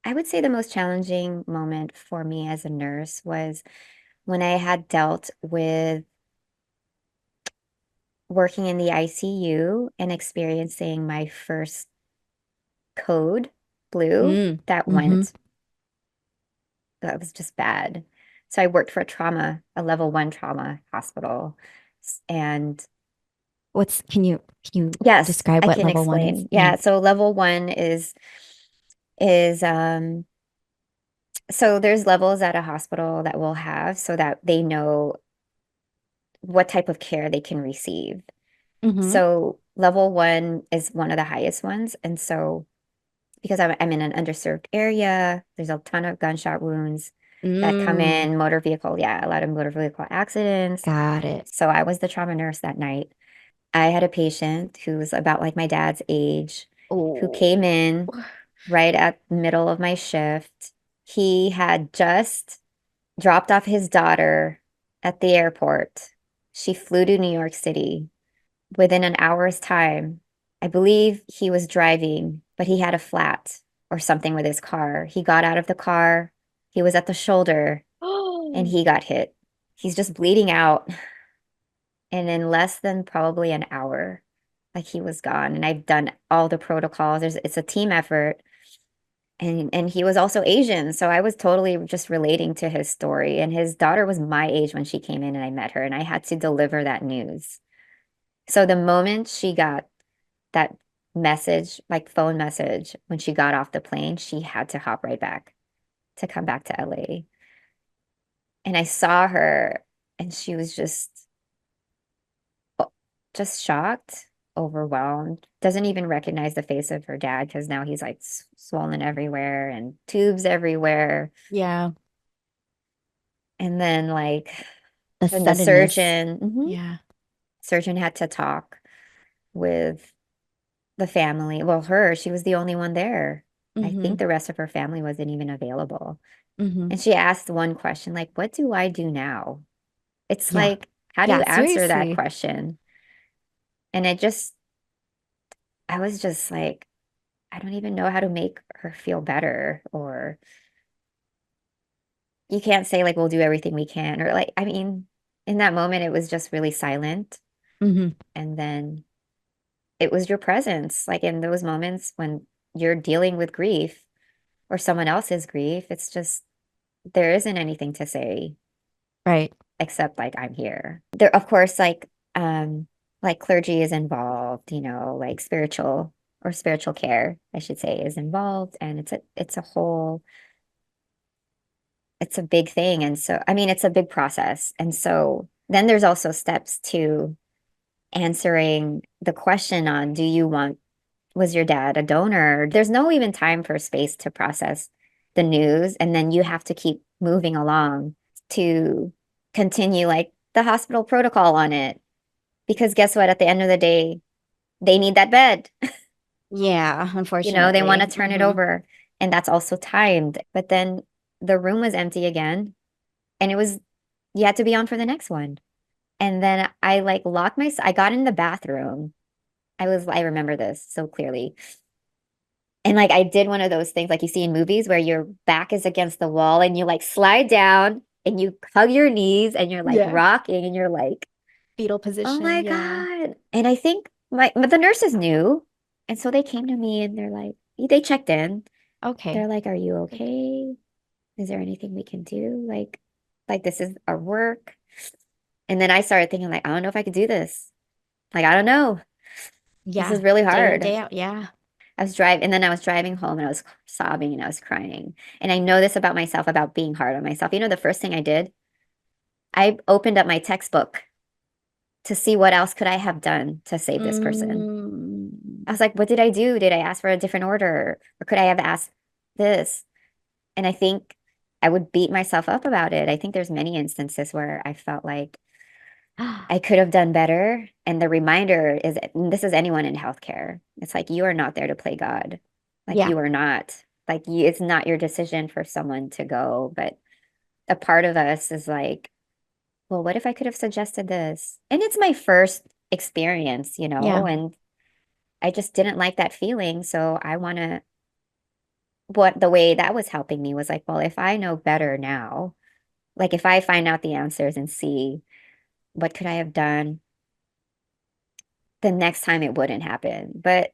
Speaker 1: I would say the most challenging moment for me as a nurse was when I had dealt with working in the ICU and experiencing my first code blue
Speaker 2: Mm.
Speaker 1: that
Speaker 2: Hmm.
Speaker 1: went, that was just bad. So I worked for a level one trauma hospital. And
Speaker 2: Can you
Speaker 1: yes,
Speaker 2: describe
Speaker 1: I
Speaker 2: what
Speaker 1: can
Speaker 2: level one is?
Speaker 1: explain.
Speaker 2: Yeah.
Speaker 1: Yeah, so level one is so there's levels at a hospital that will have so that they know what type of care they can receive.
Speaker 2: Hmm.
Speaker 1: So level one is one of the highest ones. And so because I'm in an underserved area, there's a ton of gunshot wounds that come
Speaker 2: Mm.
Speaker 1: in, motor vehicle, yeah, a lot of motor vehicle accidents.
Speaker 2: Got it.
Speaker 1: So I was the trauma nurse that night. I had a patient who was about like my dad's age who
Speaker 2: Oh.
Speaker 1: came in right at the middle of my shift. He had just dropped off his daughter at the airport. She flew to New York City within an hour's time. I believe he was driving, but he had a flat or something with his car. He got out of the car. He was at the shoulder and
Speaker 2: Oh.
Speaker 1: he got hit. He's just bleeding out. And in less than probably an hour, like he was gone. And I've done all the protocols. It's a team effort. And he was also Asian. So I was totally just relating to his story. And his daughter was my age when she came in and I met her, and I had to deliver that news. So the moment she got that message, like phone message, when she got off the plane, she had to hop right back to come back to LA. And I saw her and she was just shocked, overwhelmed, doesn't even recognize the face of her dad because now he's like swollen everywhere and tubes everywhere.
Speaker 2: Yeah.
Speaker 1: And then like
Speaker 2: The
Speaker 1: then the
Speaker 2: suddenness.
Speaker 1: surgeon,
Speaker 2: Yeah.
Speaker 1: surgeon had to talk with the family. Well, she was the only one there. I think
Speaker 2: Hmm.
Speaker 1: the rest of her family wasn't even available.
Speaker 2: Hmm.
Speaker 1: And she asked one question, like, what do I do now? It's
Speaker 2: Yeah.
Speaker 1: like, how do you
Speaker 2: Yeah.
Speaker 1: answer that
Speaker 2: Seriously.
Speaker 1: question? And I was just like, I don't even know how to make her feel better or you can't say like we'll do everything we can, or like, I mean, in that moment it was just really silent.
Speaker 2: Hmm.
Speaker 1: And then it was your presence, like in those moments when you're dealing with grief or someone else's grief, it's just there isn't anything to say
Speaker 2: Right.
Speaker 1: except like I'm here. There, of course, like clergy is involved, like spiritual care, I should say, is involved, and it's a big thing. And so, I mean, it's a big process. And so then there's also steps to answering the question on was your dad a donor? There's no even time for space to process the news. And then you have to keep moving along to continue like the hospital protocol on it. Because guess what? At the end of the day, they need that bed.
Speaker 2: Yeah,
Speaker 1: They want to
Speaker 2: unfortunately.
Speaker 1: turn it over. And that's also timed. But then the room was empty again. And you had to be on for the next one. And then I like I got in the bathroom. I remember this so clearly. And like I did one of those things like you see in movies where your back is against the wall and you like slide down and you hug your knees and you're like
Speaker 2: Yeah.
Speaker 1: rocking and you're like,
Speaker 2: Fetal
Speaker 1: oh
Speaker 2: position.
Speaker 1: my
Speaker 2: Yeah.
Speaker 1: God. And I think but the nurses knew. And so they came to me and they're like, they checked in.
Speaker 2: Okay.
Speaker 1: They're like, are you okay? Is there anything we can do? Like this is our work. And then I started thinking like, I don't know if I could do this. Like, I don't know. This is
Speaker 2: Yeah.
Speaker 1: really
Speaker 2: Day in,
Speaker 1: hard.
Speaker 2: day out. Yeah.
Speaker 1: And then I was driving home and I was sobbing and I was crying. And I know this about myself, about being hard on myself. The first thing I did, I opened up my textbook to see what else could I have done to save this person. I
Speaker 2: Mm,
Speaker 1: was like, what did I do? Did I ask for a different order? Or could I have asked this? And I think I would beat myself up about it. I think there's many instances where I felt like I could have done better. And the reminder is this is anyone in healthcare. It's like you are not there to play God. Like
Speaker 2: yeah.
Speaker 1: you are not. It's not your decision for someone to go. But a part of us is like, well, what if I could have suggested this? And it's my first experience,
Speaker 2: Yeah.
Speaker 1: and I just didn't like that feeling. So what the way that was helping me was like, well, if I know better now, like if I find out the answers and see what could I have done, the next time it wouldn't happen. But,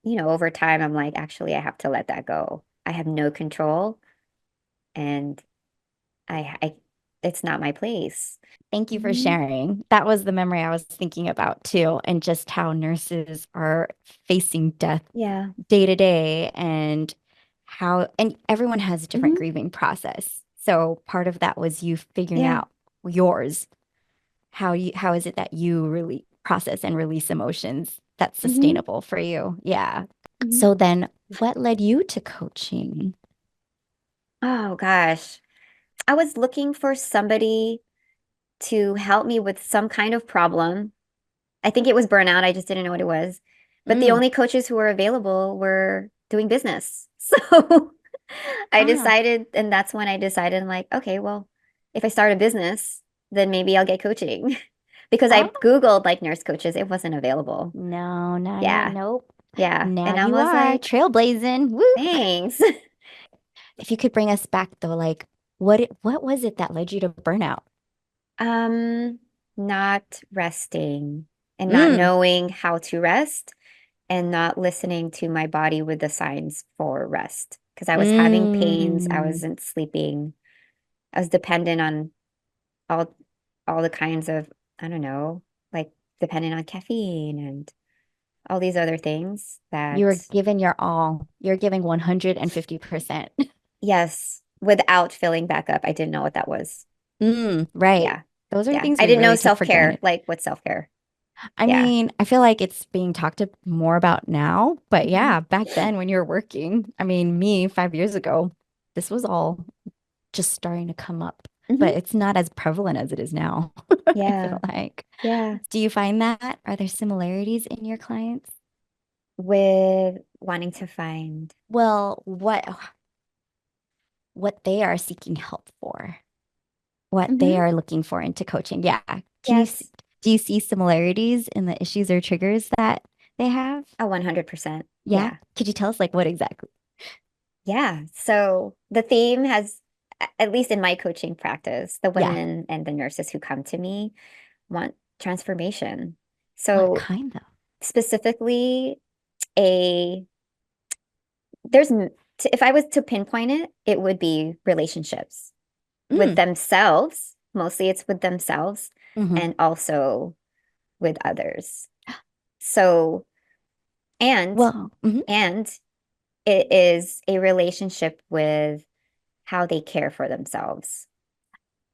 Speaker 1: over time, I'm like, actually, I have to let that go. I have no control and I it's not my place.
Speaker 2: Thank you for
Speaker 1: Mhm.
Speaker 2: sharing. That was the memory I was thinking about too, and just how nurses are facing death
Speaker 1: Yeah.
Speaker 2: day to day and everyone has a different
Speaker 1: Hmm.
Speaker 2: grieving process. So part of that was you figuring
Speaker 1: Yeah.
Speaker 2: out yours. How is it that you really process and release emotions that's
Speaker 1: Hmm.
Speaker 2: sustainable for you? Yeah.
Speaker 1: Hmm.
Speaker 2: So then what led you to coaching?
Speaker 1: Oh gosh. I was looking for somebody to help me with some kind of problem. I think it was burnout. I just didn't know what it was. But the
Speaker 2: Mm.
Speaker 1: only coaches who were available were doing business. So I
Speaker 2: Ah.
Speaker 1: decided, and that's when I decided, I'm like, okay, well, if I start a business, then maybe I'll get coaching. Because I
Speaker 2: Oh,
Speaker 1: Googled like nurse coaches, it wasn't available.
Speaker 2: no, no, no,
Speaker 1: Yeah.
Speaker 2: nope.
Speaker 1: Yeah.
Speaker 2: Now
Speaker 1: And I
Speaker 2: you
Speaker 1: was
Speaker 2: are
Speaker 1: like,
Speaker 2: trailblazing. Woo.
Speaker 1: thanks.
Speaker 2: If you could bring us back though, like what was it that led you to burnout?
Speaker 1: Um, Not resting and not
Speaker 2: Mm.
Speaker 1: knowing how to rest and not listening to my body with the signs for rest. Because I was having pains, I
Speaker 2: Mm.
Speaker 1: wasn't sleeping, I was dependent on all all the kinds of, I don't know, like dependent on caffeine and all these other things
Speaker 2: You
Speaker 1: that,
Speaker 2: were giving your all. You're giving 150%.
Speaker 1: yes, without filling back up. I didn't know what that was.
Speaker 2: Right.
Speaker 1: Yeah.
Speaker 2: Those are
Speaker 1: Yeah.
Speaker 2: things
Speaker 1: I
Speaker 2: we
Speaker 1: didn't know
Speaker 2: really take for
Speaker 1: self-care.
Speaker 2: granted.
Speaker 1: Like what's self-care?
Speaker 2: I
Speaker 1: Yeah.
Speaker 2: mean, I feel like it's being talked more about now, but
Speaker 1: Hmm.
Speaker 2: yeah, back then when you were working, I mean, me 5 years ago, this was all just starting to come up,
Speaker 1: Hmm.
Speaker 2: but it's not as prevalent as it is now, I feel
Speaker 1: Yeah.
Speaker 2: like.
Speaker 1: Yeah.
Speaker 2: Do you find that? Are there similarities in your clients?
Speaker 1: With wanting to find.
Speaker 2: Well, what they are seeking help for, what they
Speaker 1: Hmm.
Speaker 2: are looking for into coaching. Yeah.
Speaker 1: Yes.
Speaker 2: Do you see similarities in the issues or triggers that they have?
Speaker 1: A 100%.
Speaker 2: Yeah.
Speaker 1: Yeah.
Speaker 2: Could you tell us like what exactly?
Speaker 1: Yeah. So the theme has at least in my coaching practice, the
Speaker 2: Yeah.
Speaker 1: women and the nurses who come to me want transformation.
Speaker 2: What
Speaker 1: So
Speaker 2: kind of?
Speaker 1: specifically, a there's if I was to pinpoint it, it would be relationships with
Speaker 2: Mm.
Speaker 1: themselves. Mostly it's with themselves
Speaker 2: Hmm.
Speaker 1: and also with others. So, and
Speaker 2: Well, mhm.
Speaker 1: and it is a relationship with how they care for themselves.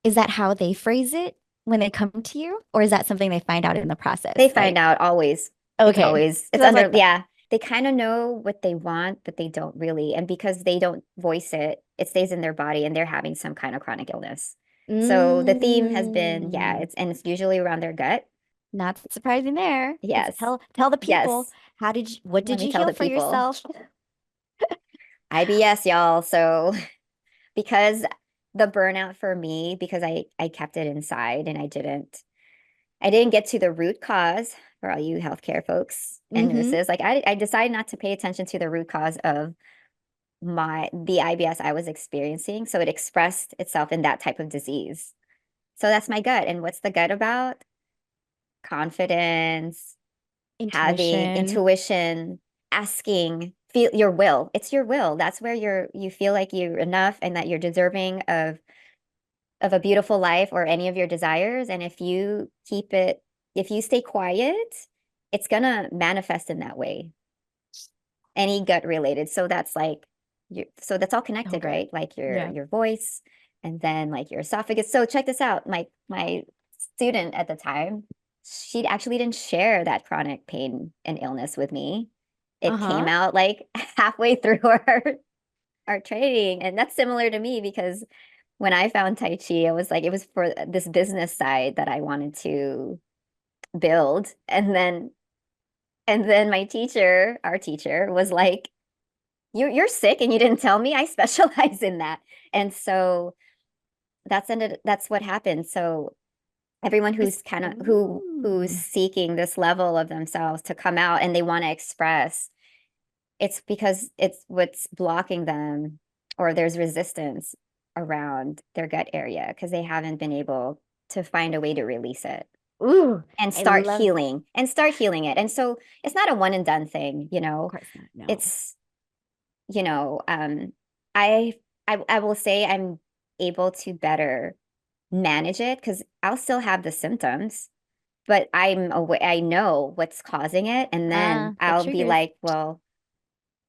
Speaker 2: Is that how they phrase it when they come to you? Or is that something they find out in the
Speaker 1: They
Speaker 2: process?
Speaker 1: find
Speaker 2: Like,
Speaker 1: out always. It's
Speaker 2: okay.
Speaker 1: always, it's
Speaker 2: Because I was
Speaker 1: under,
Speaker 2: like,
Speaker 1: yeah. They kind of know what they want, but they don't really. And because they don't voice it, it stays in their body and they're having some kind of chronic illness. So the theme has been, yeah,
Speaker 2: mm,
Speaker 1: it's usually around their gut.
Speaker 2: not surprising there. Because
Speaker 1: Yes.
Speaker 2: tell the people,
Speaker 1: Yes.
Speaker 2: what
Speaker 1: Let
Speaker 2: did
Speaker 1: me
Speaker 2: you
Speaker 1: tell
Speaker 2: heal
Speaker 1: the
Speaker 2: for
Speaker 1: people.
Speaker 2: yourself?
Speaker 1: IBS, y'all. So because the burnout for me, because I kept it inside and I didn't get to the root cause for all you healthcare folks and
Speaker 2: Mm-hmm.
Speaker 1: nurses. Like I decided not to pay attention to the root cause of the IBS I was experiencing. So it expressed itself in that type of disease. So that's my gut. And what's the gut about? Confidence, having
Speaker 2: Intuition.
Speaker 1: intuition, asking, feel your will. It's your will. That's where you feel like you're enough and that you're deserving of a beautiful life or any of your desires. And if you stay quiet, it's gonna manifest in that way. Any gut related. So that's like so that's all
Speaker 2: Oh,
Speaker 1: connected,
Speaker 2: good.
Speaker 1: right? Like
Speaker 2: Yeah.
Speaker 1: your voice and then like your esophagus. So check this out. My student at the time, she actually didn't share that chronic pain and illness with me. It came
Speaker 2: Uh-huh.
Speaker 1: out like halfway through our training. And that's similar to me because when I found Tai Chi, it was for this business side that I wanted to build. And then my teacher, our teacher, was like, you're sick and you didn't tell me. I specialize in that. And so that's what happened. So everyone who's kind of who's
Speaker 2: Ooh.
Speaker 1: seeking this level of themselves to come out and they want to express, it's because it's what's blocking them or there's resistance around their gut area because they haven't been able to find a way to release it
Speaker 2: Ooh,
Speaker 1: and
Speaker 2: I love that.
Speaker 1: start healing it. And so it's not a one and done thing,
Speaker 2: Of course not. No.
Speaker 1: it's you know, I I will say I'm able to better manage it because I'll still have the symptoms, but I'm aware I know what's causing it, and then
Speaker 2: The
Speaker 1: I'll be
Speaker 2: triggers.
Speaker 1: like, well,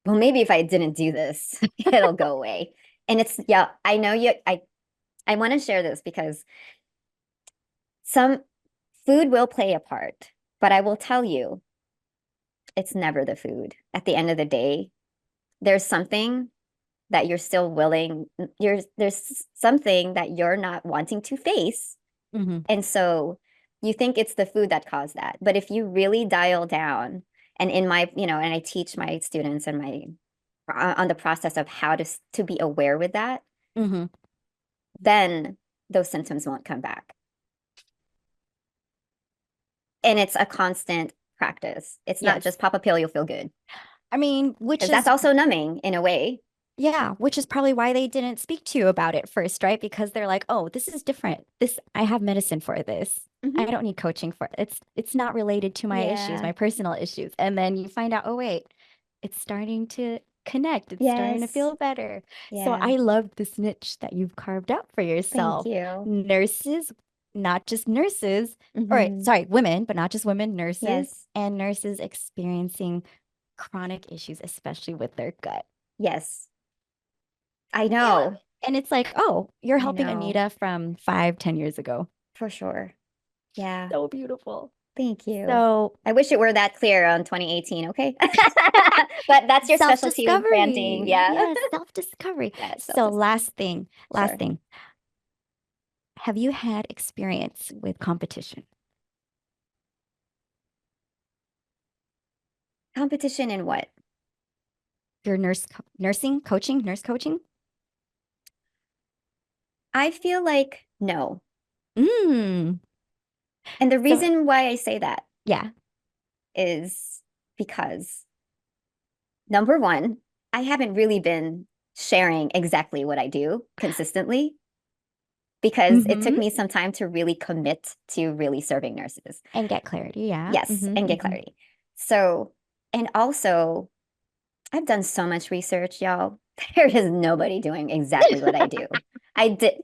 Speaker 1: maybe if I didn't do this, it'll go away. And it's yeah, I know you. I want to share this because some food will play a part, but I will tell you, it's never the food. At the end of the day, there's something that you're still willing there's something that you're not wanting to face
Speaker 2: Hmm.
Speaker 1: and so you think it's the food that caused that but if you really dial down and in my and I teach my students and my on the process of how to be aware with that
Speaker 2: Hmm.
Speaker 1: then those symptoms won't come back and it's a constant practice. It's not
Speaker 2: Yes.
Speaker 1: just pop a pill you'll feel good
Speaker 2: I mean, which
Speaker 1: because that's
Speaker 2: is,
Speaker 1: also numbing in a way.
Speaker 2: yeah, which is probably why they didn't speak to you about it first, right? Because they're like, oh, this is different. I have medicine for this. I
Speaker 1: Hmm.
Speaker 2: don't need coaching for it. It's not related to my issues,
Speaker 1: Yeah.
Speaker 2: my personal issues. And then you find out, oh, wait, it's starting to connect. It's starting to
Speaker 1: Yes.
Speaker 2: feel better. So
Speaker 1: Yeah.
Speaker 2: I love this niche that you've carved out for
Speaker 1: Thank
Speaker 2: yourself.
Speaker 1: you.
Speaker 2: Nurses, not just nurses, or
Speaker 1: Hmm.
Speaker 2: sorry, women, but not just women, nurses
Speaker 1: Yes.
Speaker 2: and nurses experiencing chronic issues, especially with their gut.
Speaker 1: Yes. I
Speaker 2: Yeah.
Speaker 1: know.
Speaker 2: And it's like, oh, you're
Speaker 1: I
Speaker 2: helping
Speaker 1: know.
Speaker 2: Anita from 5, 10 years ago.
Speaker 1: For sure. Yeah.
Speaker 2: So beautiful.
Speaker 1: Thank you.
Speaker 2: So
Speaker 1: I wish it were that clear on 2018, okay? But that's your specialty with branding.
Speaker 2: self-discovery.
Speaker 1: Yeah.
Speaker 2: Yes, self-discovery.
Speaker 1: Yeah, it's
Speaker 2: So
Speaker 1: self-discovery.
Speaker 2: last
Speaker 1: Sure.
Speaker 2: thing. Have you had experience with competition?
Speaker 1: Competition in what?
Speaker 2: Your nursing, coaching, nurse coaching?
Speaker 1: I feel like no.
Speaker 2: Mm.
Speaker 1: And the
Speaker 2: So
Speaker 1: reason why I say that
Speaker 2: yeah.
Speaker 1: is because number one, I haven't really been sharing exactly what I do consistently because it took
Speaker 2: Mm-hmm.
Speaker 1: me some time to really commit to really serving nurses.
Speaker 2: And get clarity. Yeah.
Speaker 1: Yes,
Speaker 2: Mm-hmm.
Speaker 1: and get
Speaker 2: Mm-hmm.
Speaker 1: clarity. So, and also, I've done so much research, y'all. There is nobody doing exactly what I do. I did,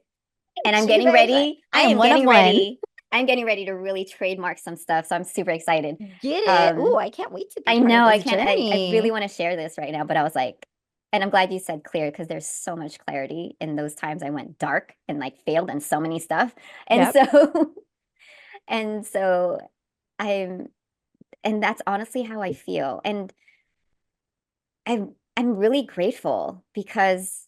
Speaker 1: and I'm
Speaker 2: She's
Speaker 1: getting
Speaker 2: very excited.
Speaker 1: ready.
Speaker 2: I am one of one.
Speaker 1: I'm getting ready to really trademark some stuff. So I'm super excited.
Speaker 2: Get it? Ooh,
Speaker 1: Um,
Speaker 2: I can't wait to be
Speaker 1: I
Speaker 2: part of
Speaker 1: know I
Speaker 2: this
Speaker 1: can't, I really
Speaker 2: journey.
Speaker 1: want to share this right now, but I was like, and I'm glad you said clear because there's so much clarity in those times I went dark and like failed in so many stuff. And
Speaker 2: Yep.
Speaker 1: so, and so I'm, and that's honestly how I feel. And I'm really grateful because,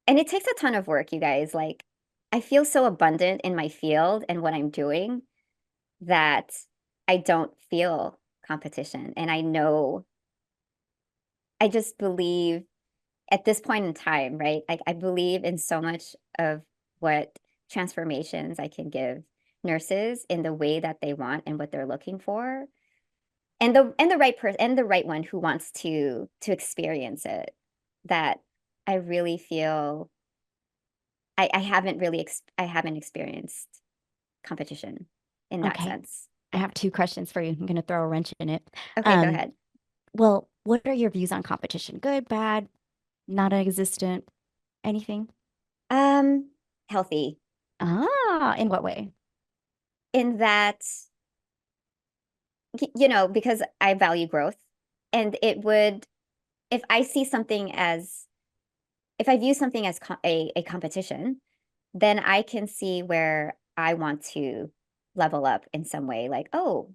Speaker 1: and it takes a ton of work, you guys. Like, I feel so abundant in my field and what I'm doing that I don't feel competition. And I know, I just believe at this point in time, right? Like, I believe in so much of what transformations I can give nurses in the way that they want and what they're looking for. And the right person and the right one who wants to experience it, that I really feel I haven't experienced competition in that
Speaker 2: Okay.
Speaker 1: sense.
Speaker 2: I
Speaker 1: Yeah.
Speaker 2: have two questions for you. I'm going to throw a wrench in it.
Speaker 1: Okay, go
Speaker 2: Um,
Speaker 1: ahead.
Speaker 2: well, what are your views on competition? Good, bad, non-existent, anything?
Speaker 1: Um, Healthy
Speaker 2: Ah, in what way?
Speaker 1: in that because I value growth, and it would if I see something as if I view something as a competition, then I can see where I want to level up in some way. Like, oh,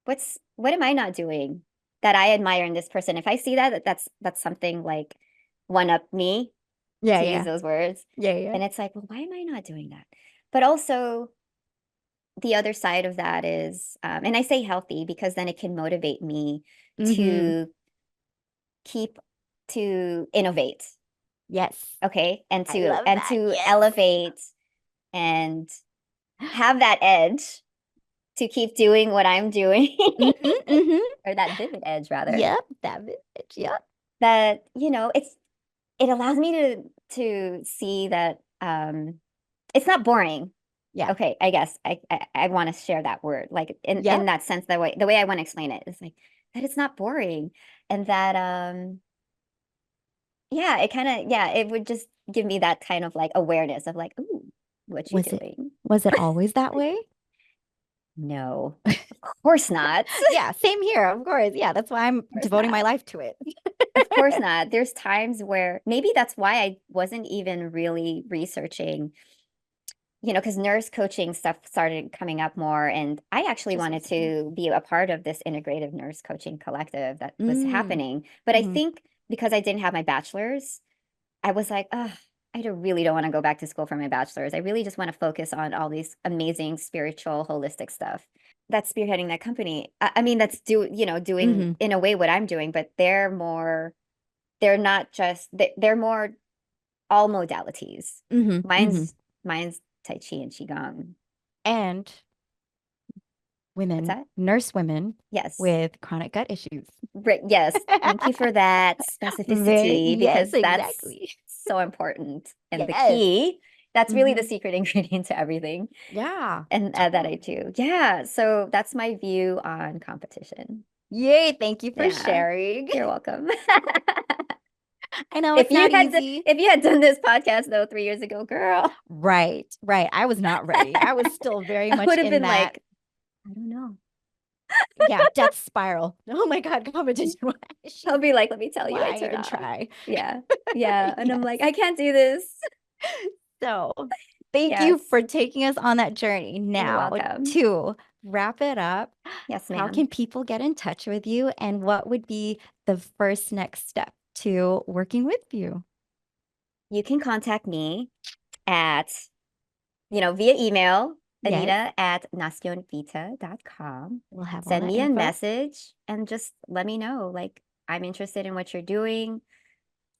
Speaker 1: what am I not doing that I admire in this person? If I see that's something like one up me,
Speaker 2: Yeah,
Speaker 1: to use
Speaker 2: yeah.
Speaker 1: those words,
Speaker 2: Yeah, yeah.
Speaker 1: then it's like, well, why am I not doing that? But also the other side of that is, and I say healthy because then it can motivate me
Speaker 2: Mm-hmm.
Speaker 1: to keep to innovate,
Speaker 2: Yes.
Speaker 1: okay,
Speaker 2: I love
Speaker 1: and
Speaker 2: that.
Speaker 1: to
Speaker 2: Yes.
Speaker 1: elevate and have that edge to keep doing what I'm doing,
Speaker 2: Mm-hmm, mm-hmm.
Speaker 1: or that vivid edge rather.
Speaker 2: Yep, that bitch. Yep.
Speaker 1: That it allows me to see that it's not boring.
Speaker 2: Yeah.
Speaker 1: Okay, I guess I want to share that word, like in
Speaker 2: Yep.
Speaker 1: that sense, the way I want to explain it is like that it's not boring, and that yeah, it would just give me that kind of like awareness of like, ooh, what you
Speaker 2: Was it
Speaker 1: doing?
Speaker 2: was it always that way?
Speaker 1: No, of course not.
Speaker 2: Yeah, same here, of course. Yeah, that's why I'm
Speaker 1: Of course
Speaker 2: devoting my
Speaker 1: not.
Speaker 2: life to it.
Speaker 1: Of course not. There's times where maybe that's why I wasn't even really researching, because nurse coaching stuff started coming up more. And I actually
Speaker 2: Just
Speaker 1: wanted
Speaker 2: recently.
Speaker 1: to be a part of this integrative nurse coaching collective that was
Speaker 2: Mm.
Speaker 1: happening. But I
Speaker 2: Hmm.
Speaker 1: think because I didn't have my bachelor's, I was like, oh, really don't want to go back to school for my bachelor's. I really just want to focus on all these amazing spiritual, holistic stuff. That's spearheading that company. I mean, that's doing
Speaker 2: Hmm.
Speaker 1: in a way what I'm doing, but they're not just, they're more all modalities.
Speaker 2: Hmm. Hmm.
Speaker 1: Mine's Tai Chi and Qigong.
Speaker 2: And
Speaker 1: What's
Speaker 2: women,
Speaker 1: that?
Speaker 2: nurse women
Speaker 1: Yes.
Speaker 2: with chronic gut issues.
Speaker 1: Right. Yes. Thank you for that
Speaker 2: Very,
Speaker 1: specificity
Speaker 2: yes,
Speaker 1: because that's
Speaker 2: exactly.
Speaker 1: so important. And the
Speaker 2: Yes.
Speaker 1: key, that's really the
Speaker 2: Hmm.
Speaker 1: secret ingredient to everything.
Speaker 2: Yeah,
Speaker 1: And that I
Speaker 2: totally.
Speaker 1: do. Yeah. So that's my view on competition.
Speaker 2: Yay, thank you for
Speaker 1: Yeah.
Speaker 2: sharing.
Speaker 1: You're welcome.
Speaker 2: I know it's not easy.
Speaker 1: If you had done this podcast though 3 years ago, girl,
Speaker 2: Right, right. I was not ready. I was still very
Speaker 1: I
Speaker 2: much
Speaker 1: would have
Speaker 2: in
Speaker 1: been
Speaker 2: that,
Speaker 1: like, I don't know.
Speaker 2: yeah, death spiral. Oh my God, competition.
Speaker 1: I'll be like, let me tell you, I
Speaker 2: Why
Speaker 1: turn
Speaker 2: even
Speaker 1: off.
Speaker 2: try?
Speaker 1: Yeah. Yeah. And I'm like,
Speaker 2: Yes.
Speaker 1: I can't do this.
Speaker 2: So thank you
Speaker 1: Yes.
Speaker 2: for taking us on that journey.
Speaker 1: You're
Speaker 2: Now,
Speaker 1: welcome.
Speaker 2: to wrap it up,
Speaker 1: Yes,
Speaker 2: how
Speaker 1: ma'am.
Speaker 2: can people get in touch with you and what would be the first next step to working with you?
Speaker 1: You can contact me at, via email,
Speaker 2: Yes,
Speaker 1: Anita at nacionvita.com.
Speaker 2: we'll have all
Speaker 1: Send
Speaker 2: that
Speaker 1: me a
Speaker 2: info.
Speaker 1: message and just let me know. Like, I'm interested in what you're doing.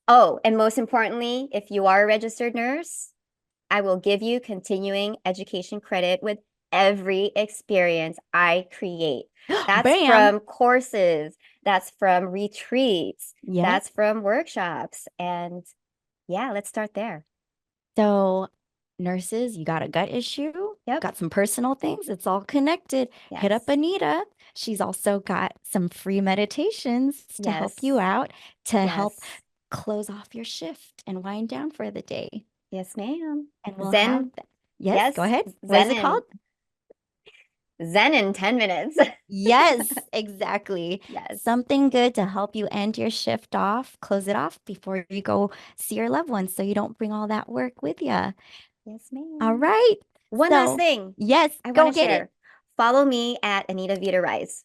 Speaker 1: Oh, and most importantly, if you are a registered nurse, I will give you continuing education credit with every experience I create. That's
Speaker 2: Bam.
Speaker 1: from courses. That's from retreats.
Speaker 2: Yeah.
Speaker 1: That's from workshops. And yeah, let's start there.
Speaker 2: So, nurses, you got a gut issue,
Speaker 1: Yep.
Speaker 2: got some personal things. It's all connected. Hit up
Speaker 1: Yes.
Speaker 2: Anita. She's also got some free meditations to help you
Speaker 1: Yes.
Speaker 2: out, to help
Speaker 1: Yes.
Speaker 2: close off your shift and wind down for the day.
Speaker 1: Yes, ma'am.
Speaker 2: And we'll have
Speaker 1: Zen.
Speaker 2: that. Yes,
Speaker 1: Yes.
Speaker 2: go ahead. What is
Speaker 1: Zen
Speaker 2: it
Speaker 1: in
Speaker 2: called?
Speaker 1: Zen in 10 minutes.
Speaker 2: Yes, exactly.
Speaker 1: Yes.
Speaker 2: Something good to help you end your shift off, close it off before you go see your loved ones so you don't bring all that work with you.
Speaker 1: Yes, ma'am.
Speaker 2: All right.
Speaker 1: One last
Speaker 2: So,
Speaker 1: thing
Speaker 2: yes,
Speaker 1: I
Speaker 2: go
Speaker 1: want to
Speaker 2: get it.
Speaker 1: share. Follow me at Anita Vita Rise.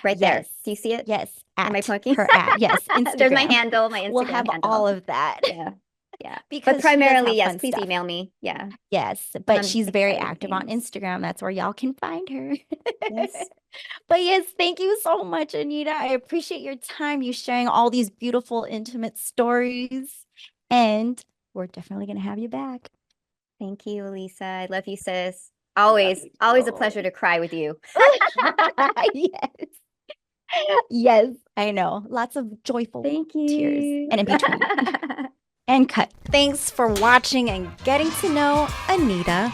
Speaker 1: Right there.
Speaker 2: Yes.
Speaker 1: Do you see it?
Speaker 2: Yes.
Speaker 1: Am I
Speaker 2: At
Speaker 1: pointing?
Speaker 2: her at. Yes.
Speaker 1: There's my
Speaker 2: Instagram.
Speaker 1: handle, my
Speaker 2: We'll
Speaker 1: Instagram
Speaker 2: have
Speaker 1: handle.
Speaker 2: all of that.
Speaker 1: Yeah. Yeah.
Speaker 2: Because
Speaker 1: But
Speaker 2: she does
Speaker 1: primarily,
Speaker 2: have
Speaker 1: yes,
Speaker 2: fun
Speaker 1: please
Speaker 2: stuff.
Speaker 1: email me. Yeah.
Speaker 2: Yes. But
Speaker 1: I'm
Speaker 2: she's very
Speaker 1: excited
Speaker 2: active on
Speaker 1: things.
Speaker 2: Instagram. That's where y'all can find her.
Speaker 1: Yes.
Speaker 2: But yes, thank you so much, Anita. I appreciate your time, you sharing all these beautiful, intimate stories. And we're definitely going to have you back.
Speaker 1: Thank you, Elisa. I love you, sis.
Speaker 2: Love
Speaker 1: Always,
Speaker 2: you
Speaker 1: always a
Speaker 2: too.
Speaker 1: pleasure to cry with you.
Speaker 2: Yes. Yes, I know. Lots of joyful
Speaker 1: Thank
Speaker 2: tears
Speaker 1: you.
Speaker 2: and in between. And cut. Thanks for watching and getting to know Anita.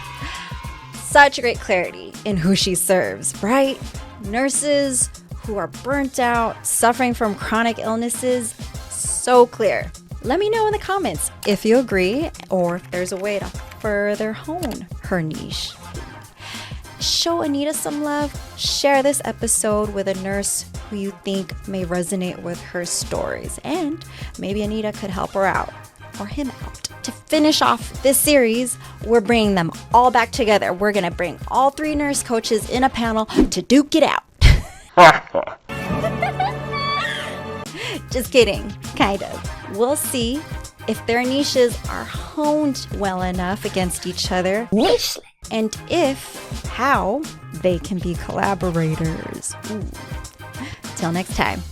Speaker 2: Such great clarity in who she serves, right? Nurses who are burnt out, suffering from chronic illnesses. So clear. Let me know in the comments if you agree or if there's a way to further hone her niche. Show Anita some love. Share this episode with a nurse who you think may resonate with her stories. And maybe Anita could help her out or him out. To finish off this series, we're bringing them all back together. We're going to bring all 3 nurse coaches in a panel to duke it out. Just kidding. Kind of. We'll see if their niches are honed well enough against each other. And how they can be collaborators. Ooh. Till next time.